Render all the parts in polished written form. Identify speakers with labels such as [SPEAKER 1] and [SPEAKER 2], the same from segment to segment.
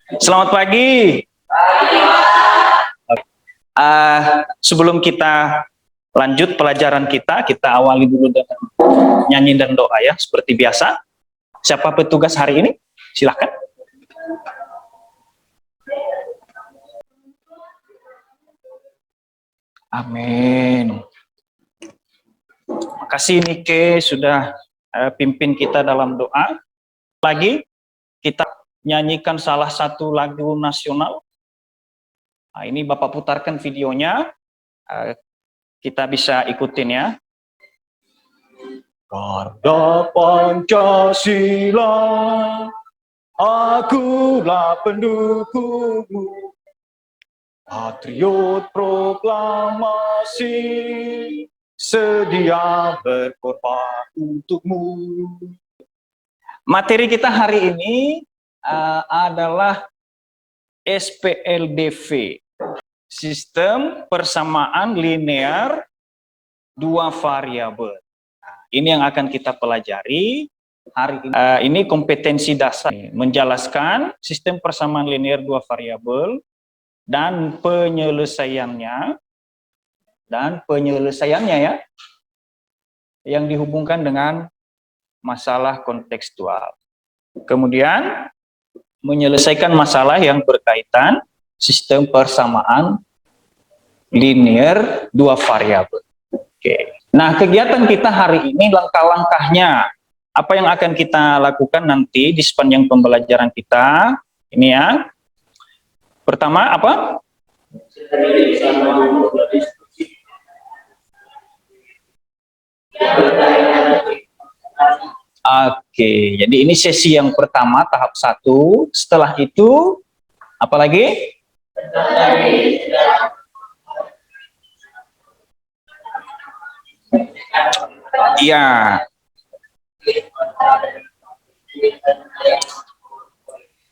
[SPEAKER 1] Selamat pagi. Sebelum kita lanjut pelajaran kita awali dulu dengan nyanyi dan doa ya, seperti biasa. Siapa petugas hari ini? Silakan. Amin. Makasih Nike sudah pimpin kita dalam doa. Lagi kita nyanyikan salah satu lagu nasional. Nah, ini Bapak putarkan videonya, kita bisa ikutin ya. Karda Pancasila, akulah pendukungmu, patriot proklamasi, sedia berkorban untukmu. Materi kita hari ini adalah SPLDV, sistem persamaan linear dua variabel. Nah, ini yang akan kita pelajari hari ini. Ini kompetensi dasar menjelaskan sistem persamaan linear dua variabel dan penyelesaiannya ya, yang dihubungkan dengan masalah kontekstual. Kemudian menyelesaikan masalah yang berkaitan sistem persamaan linear dua variabel. Oke. Nah, kegiatan kita hari ini langkah-langkahnya apa yang akan kita lakukan nanti di sepanjang pembelajaran kita ini ya. Pertama apa? Oke, jadi ini sesi yang pertama, tahap 1. Setelah itu, apa lagi? Iya.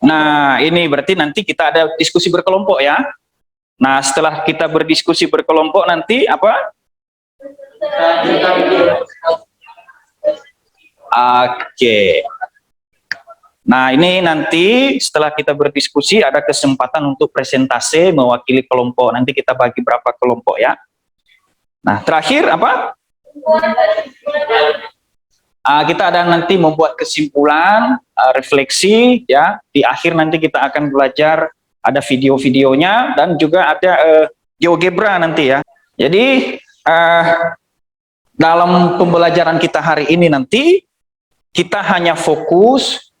[SPEAKER 1] Nah, ini berarti nanti kita ada diskusi berkelompok ya. Nah, setelah kita berdiskusi berkelompok nanti apa? Oke. Nah, ini nanti setelah kita berdiskusi ada kesempatan untuk presentasi mewakili kelompok. Nanti kita bagi berapa kelompok ya. Nah, terakhir apa? Kita ada nanti membuat kesimpulan, refleksi ya. Di akhir nanti kita akan belajar ada video-videonya dan juga ada GeoGebra nanti ya. Jadi dalam pembelajaran kita hari ini nanti kita hanya fokus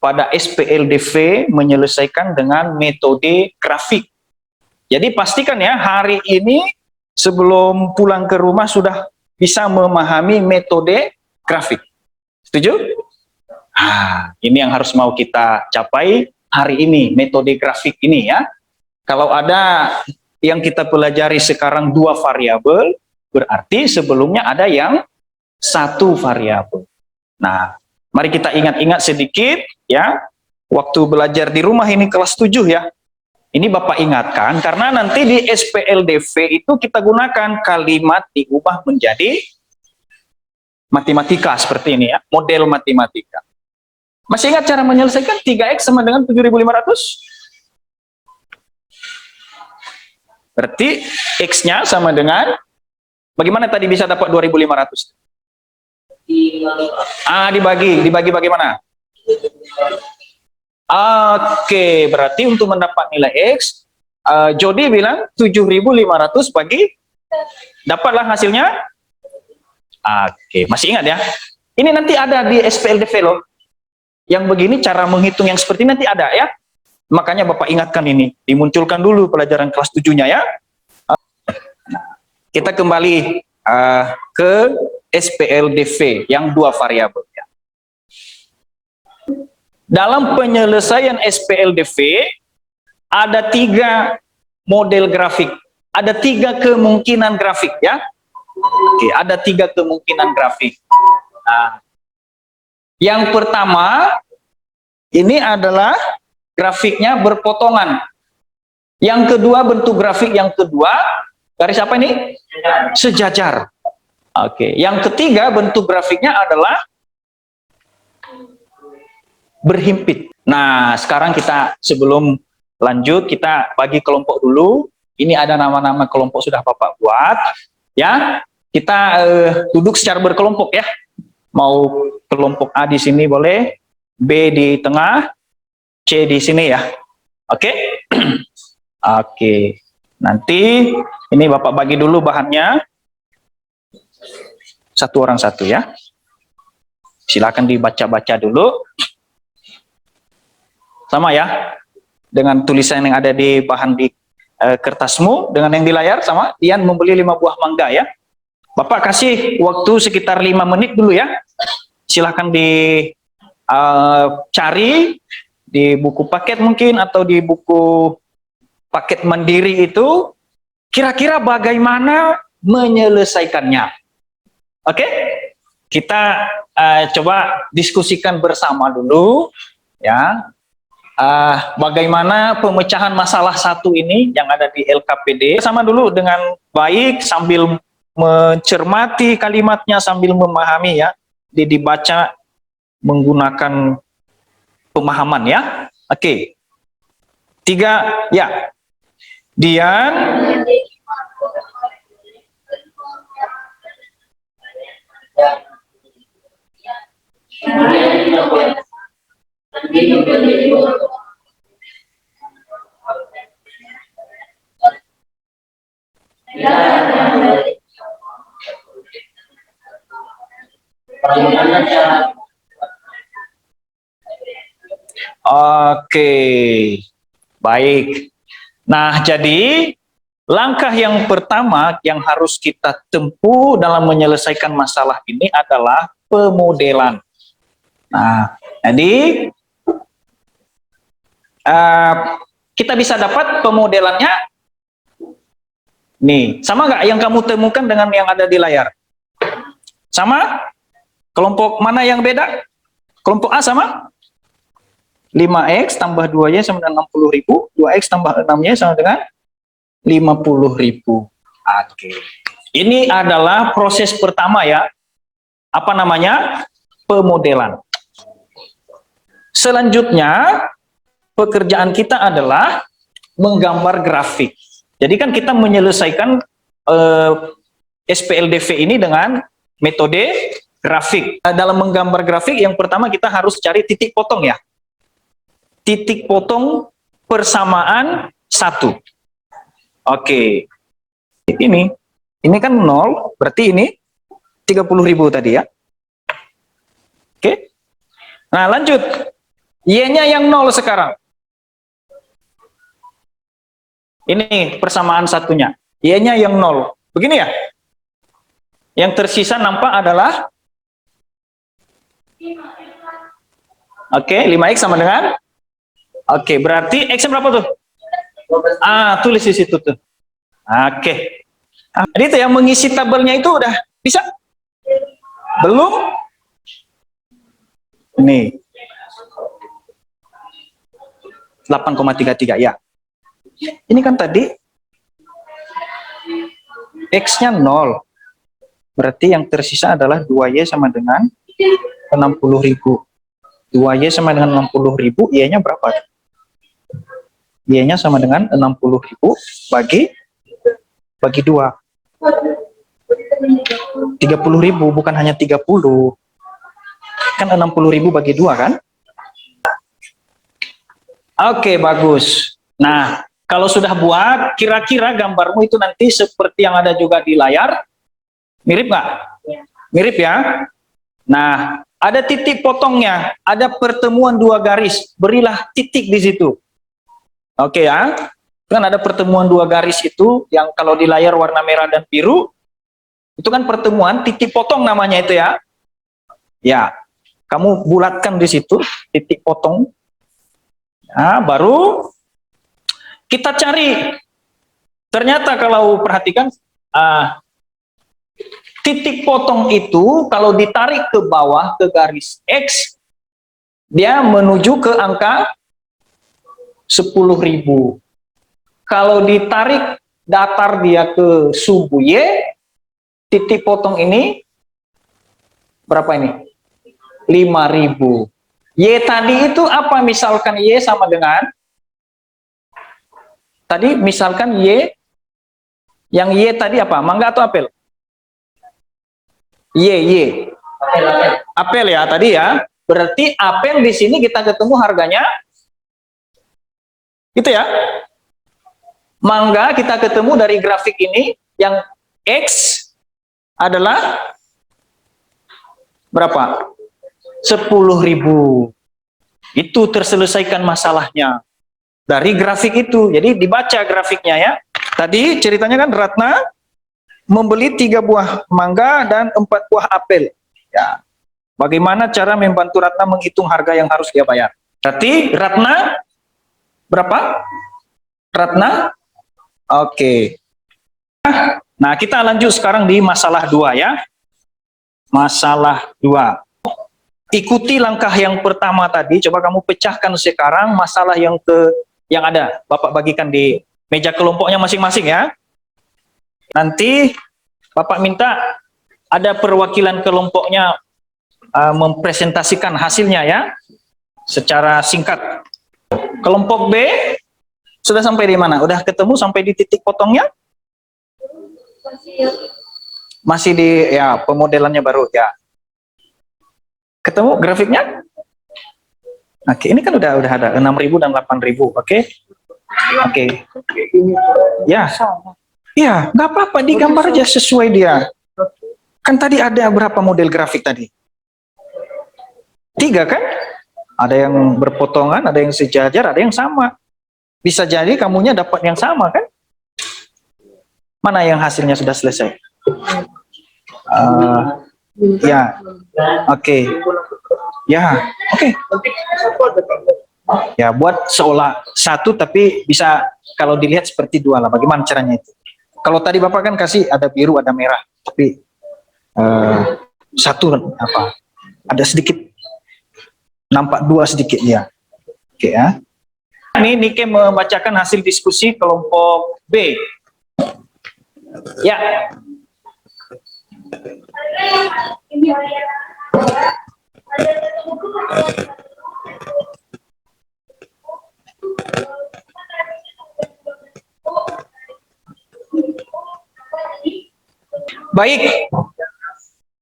[SPEAKER 1] pada SPLDV menyelesaikan dengan metode grafik. Jadi pastikan ya hari ini sebelum pulang ke rumah sudah bisa memahami metode grafik. Setuju? Ini yang harus mau kita capai hari ini, metode grafik ini ya. Kalau ada yang kita pelajari sekarang dua variabel, berarti sebelumnya ada yang satu variabel. Nah, mari kita ingat-ingat sedikit ya. Waktu belajar di rumah ini kelas 7 ya. Ini Bapak ingatkan karena nanti di SPLDV itu kita gunakan kalimat diubah menjadi matematika seperti ini ya, model matematika. Masih ingat cara menyelesaikan 3x sama dengan 7.500? Berarti x-nya sama dengan bagaimana tadi bisa dapat 2.500? Dibagi bagaimana? Oke, berarti untuk mendapat nilai X, Jody bilang 7.500 bagi, dapatlah hasilnya. Oke, masih ingat ya? Ini nanti ada di SPLDV loh. Yang begini cara menghitung yang seperti ini nanti ada ya. Makanya Bapak ingatkan ini, dimunculkan dulu pelajaran kelas 7-nya ya. Kita kembali ke SPLDV yang dua variabel ya. Dalam penyelesaian SPLDV ada 3 model grafik, ada 3 kemungkinan grafik ya. Oke, ada 3 kemungkinan grafik. Nah, yang pertama ini adalah grafiknya berpotongan. Yang kedua bentuk grafik yang kedua garis apa ini? Sejajar. Oke, yang ketiga bentuk grafiknya adalah berhimpit. Nah, sekarang kita sebelum lanjut, kita bagi kelompok dulu. Ini ada nama-nama kelompok sudah Bapak buat. Ya, kita duduk secara berkelompok ya. Mau kelompok A di sini boleh, B di tengah, C di sini ya. Oke? Oke. Nanti ini Bapak bagi dulu bahannya. Satu orang satu ya. Silakan dibaca-baca dulu. Sama ya. Dengan tulisan yang ada di bahan di kertasmu, dengan yang di layar sama. Ian membeli 5 buah mangga ya. Bapak kasih waktu sekitar 5 menit dulu ya. Silahkan dicari di buku paket mungkin atau di buku paket mandiri itu, kira-kira bagaimana menyelesaikannya. Oke? Kita coba diskusikan bersama dulu ya. Bagaimana pemecahan masalah satu ini yang ada di LKPD. Sama dulu dengan baik sambil mencermati kalimatnya, sambil memahami ya, dibaca menggunakan pemahaman ya. Oke. 3 ya. Dian Oke, baik. Nah, jadi langkah yang pertama yang harus kita tempuh dalam menyelesaikan masalah ini adalah pemodelan. Nah, jadi kita bisa dapat pemodelannya. Nih, sama nggak yang kamu temukan dengan yang ada di layar? Sama? Kelompok mana yang beda? Kelompok A sama? 5X tambah 2Y sama dengan 60.000, 2X tambah 6Y sama dengan 50.000. Oke. Ini adalah proses pertama ya. Apa namanya? Pemodelan. Selanjutnya, pekerjaan kita adalah menggambar grafik. Jadi kan kita menyelesaikan SPLDV ini dengan metode grafik. Dalam menggambar grafik, yang pertama kita harus cari titik potong ya. Titik potong persamaan 1. Oke. Ini kan 0, berarti ini 30.000 tadi ya. Oke. Nah, lanjut. Y-nya yang 0 sekarang. Ini persamaan satunya. Y-nya yang 0. Begini ya. Yang tersisa nampak adalah oke, 5X sama dengan oke, berarti X berapa tuh? Tulis di situ tuh. Oke. Jadi itu yang mengisi tabelnya itu udah bisa? Belum? Nih. 8,33 ya. Ini kan tadi X-nya 0. Berarti yang tersisa adalah 2Y sama dengan 60.000. 2Y sama dengan 60.000, Y-nya berapa? Y-nya sama dengan 60.000 bagi 2. 30.000, bukan hanya 30. Kan 60.000 bagi 2 kan? Oke, bagus. Nah, kalau sudah buat, kira-kira gambarmu itu nanti seperti yang ada juga di layar. Mirip nggak? Mirip ya? Nah, ada titik potongnya, ada pertemuan 2 garis, berilah titik di situ. Oke ya, kan ada pertemuan 2 garis itu, yang kalau di layar warna merah dan biru, itu kan pertemuan titik potong namanya itu ya. Ya, kamu bulatkan di situ, titik potong. Nah, baru kita cari. Ternyata kalau perhatikan, titik potong itu kalau ditarik ke bawah ke garis X, dia menuju ke angka 10.000. Kalau ditarik datar dia ke sumbu Y, titik potong ini berapa ini? 5.000. Y tadi itu apa? Misalkan Y sama dengan, tadi misalkan Y, yang Y tadi apa? Mangga atau apel? Y. Apel ya tadi ya. Berarti apel di sini kita ketemu harganya, gitu ya. Mangga kita ketemu dari grafik ini, yang X adalah berapa? 10.000. Itu terselesaikan masalahnya dari grafik itu. Jadi dibaca grafiknya ya. Tadi ceritanya kan Ratna membeli 3 buah mangga dan 4 buah apel. Ya. Bagaimana cara membantu Ratna menghitung harga yang harus dia bayar? Berarti Ratna berapa? Ratna? Oke. Nah, kita lanjut sekarang di masalah 2 ya. Masalah 2. Ikuti langkah yang pertama tadi, coba kamu pecahkan sekarang masalah yang ada. Bapak bagikan di meja kelompoknya masing-masing ya. Nanti Bapak minta ada perwakilan kelompoknya mempresentasikan hasilnya ya, secara singkat. Kelompok B sudah sampai di mana? Udah ketemu sampai di titik potongnya? Masih di ya pemodelannya baru ya. Ketemu grafiknya? Oke, ini kan udah ada 6.000 dan 8.000. Oke. Ya. Ya, nggak apa-apa, digambar aja sesuai dia. Kan tadi ada berapa model grafik tadi? 3 kan? Ada yang berpotongan, ada yang sejajar, ada yang sama. Bisa jadi kamunya dapat yang sama kan? Mana yang hasilnya sudah selesai? Ya, oke. Ya, oke. Ya, buat seolah satu tapi bisa kalau dilihat seperti 2 lah. Bagaimana caranya itu? Kalau tadi Bapak kan kasih ada biru, ada merah, tapi satu apa? Ada sedikit nampak 2 sedikit ya. Oke ya. Ini Nike membacakan hasil diskusi kelompok B. Ya. Baik.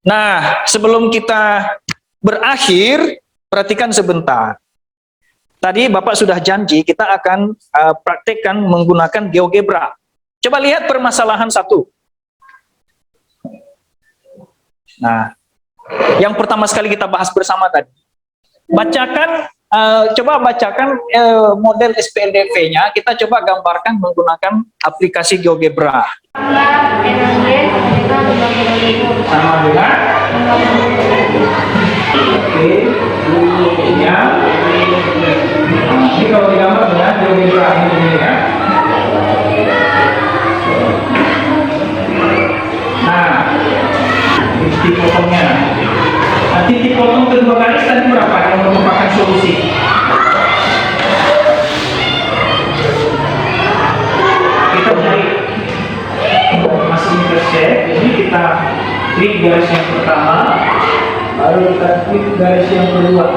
[SPEAKER 1] Nah, sebelum kita berakhir, perhatikan sebentar. Tadi Bapak sudah janji kita akan praktekkan menggunakan GeoGebra. Coba lihat permasalahan 1. Nah, yang pertama sekali kita bahas bersama tadi. Coba bacakan model SPLDV-nya, kita coba gambarkan menggunakan aplikasi GeoGebra. Sama dengan oke, ya. Ini kalau digambar dengan GeoGebra ini ya. Nah, titik potongnya. Nah, titik potong kedua garis tadi berapa yang merupakan solusi? Kita cari masih intersect, jadi kita klik garis yang pertama, lalu kita klik garis yang kedua.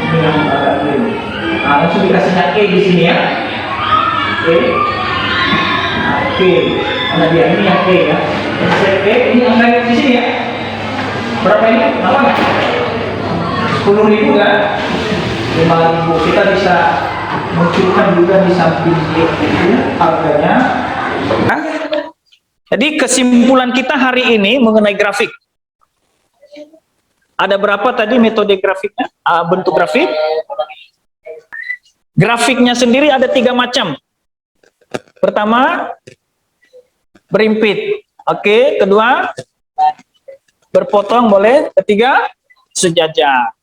[SPEAKER 1] Ini yang agak kiri. Nah, langsung dikasihnya E di sini ya. Oke, mana dia? Ini yang E ya. Ini yang lain di sini ya. Berapa ini? Apa nggak? 10.000 kan? 5.000. Kita bisa munculkan juga di samping itu harganya. Nah, jadi kesimpulan kita hari ini mengenai grafik. Ada berapa tadi metode grafiknya? Bentuk grafik? Grafiknya sendiri ada 3 macam. Pertama, berimpit. Oke, kedua, berpotong boleh. Ketiga, sejajar.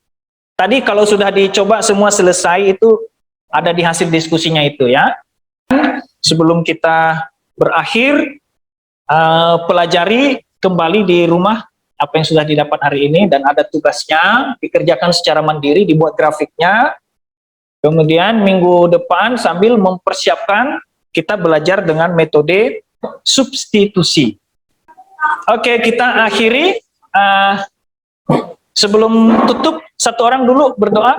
[SPEAKER 1] Tadi kalau sudah dicoba semua selesai itu ada di hasil diskusinya itu ya. Sebelum kita berakhir, pelajari kembali di rumah apa yang sudah didapat hari ini dan ada tugasnya, dikerjakan secara mandiri, dibuat grafiknya. Kemudian minggu depan sambil mempersiapkan kita belajar dengan metode substitusi. Oke, kita akhiri. Sebelum tutup, satu orang dulu berdoa.